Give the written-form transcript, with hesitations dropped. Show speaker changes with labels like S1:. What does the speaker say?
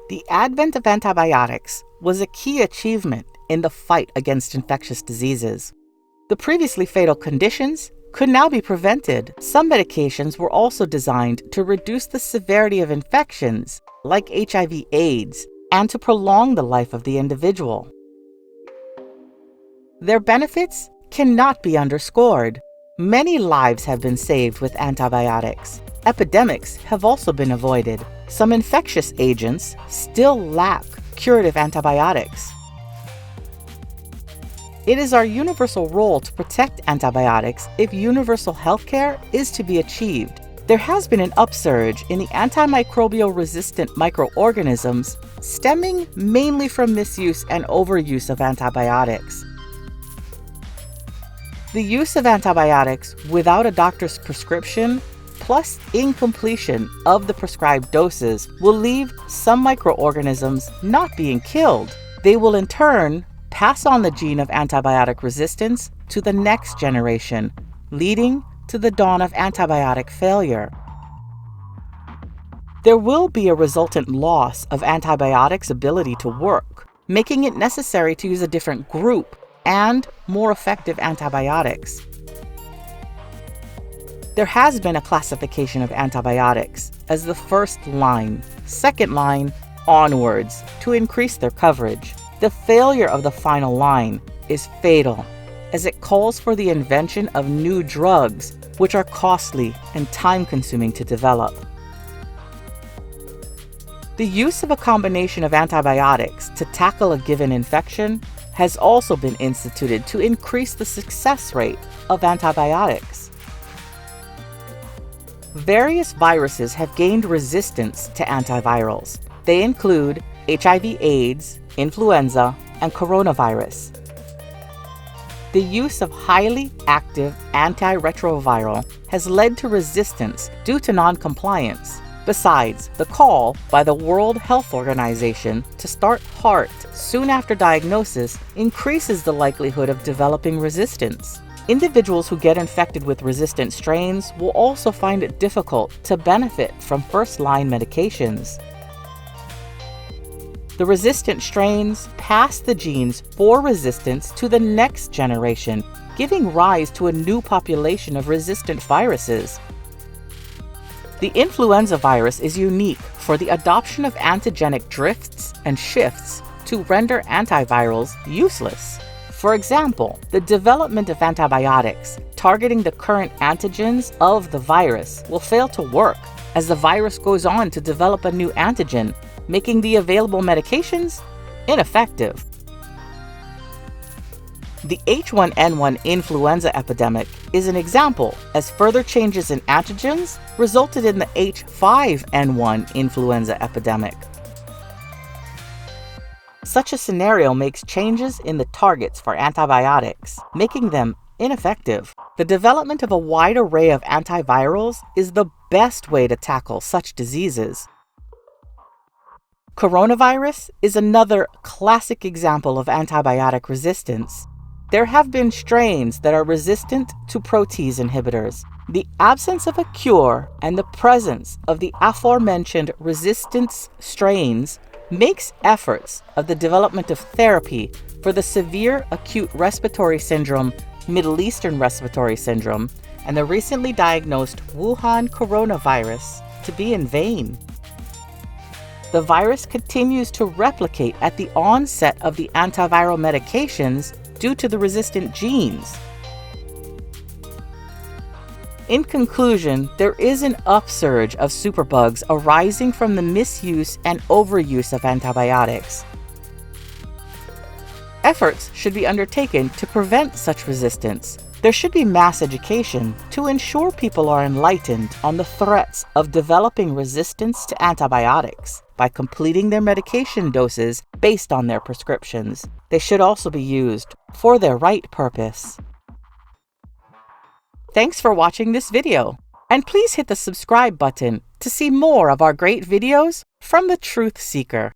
S1: The advent of antibiotics was a key achievement in the fight against infectious diseases. The previously fatal conditions could now be prevented. Some medications were also designed to reduce the severity of infections, like HIV/AIDS, and to prolong the life of the individual. Their benefits cannot be underscored. Many lives have been saved with antibiotics. Epidemics have also been avoided. Some infectious agents still lack curative antibiotics. It is our universal role to protect antibiotics if universal healthcare is to be achieved. There has been an upsurge in the antimicrobial resistant microorganisms stemming mainly from misuse and overuse of antibiotics. The use of antibiotics without a doctor's prescription plus incompletion of the prescribed doses will leave some microorganisms not being killed. They will in turn pass on the gene of antibiotic resistance to the next generation, leading to the dawn of antibiotic failure. There will be a resultant loss of antibiotics' ability to work, making it necessary to use a different group and more effective antibiotics. There has been a classification of antibiotics as the first line, second line, onwards to increase their coverage. The failure of the final line is fatal, as it calls for the invention of new drugs, which are costly and time-consuming to develop. The use of a combination of antibiotics to tackle a given infection has also been instituted to increase the success rate of antibiotics. Various viruses have gained resistance to antivirals. They include HIV/AIDS, influenza, and coronavirus. The use of highly active antiretroviral has led to resistance due to non-compliance. Besides, the call by the World Health Organization to start HAART soon after diagnosis increases the likelihood of developing resistance. Individuals who get infected with resistant strains will also find it difficult to benefit from first-line medications. The resistant strains pass the genes for resistance to the next generation, giving rise to a new population of resistant viruses. The influenza virus is unique for the adoption of antigenic drifts and shifts to render antivirals useless. For example, the development of antibiotics targeting the current antigens of the virus will fail to work as the virus goes on to develop a new antigen, making the available medications ineffective. The H1N1 influenza epidemic is an example, as further changes in antigens resulted in the H5N1 influenza epidemic. Such a scenario makes changes in the targets for antibiotics, making them ineffective. The development of a wide array of antivirals is the best way to tackle such diseases. Coronavirus is another classic example of antibiotic resistance. There have been strains that are resistant to protease inhibitors. The absence of a cure and the presence of the aforementioned resistance strains makes efforts of the development of therapy for the severe acute respiratory syndrome, Middle Eastern respiratory syndrome, and the recently diagnosed Wuhan coronavirus to be in vain. The virus continues to replicate at the onset of the antiviral medications due to the resistant genes. In conclusion, there is an upsurge of superbugs arising from the misuse and overuse of antibiotics. Efforts should be undertaken to prevent such resistance. There should be mass education to ensure people are enlightened on the threats of developing resistance to antibiotics by completing their medication doses based on their prescriptions. They should also be used for their right purpose. Thanks for watching this video, and please hit the subscribe button to see more of our great videos from the Truth Seeker.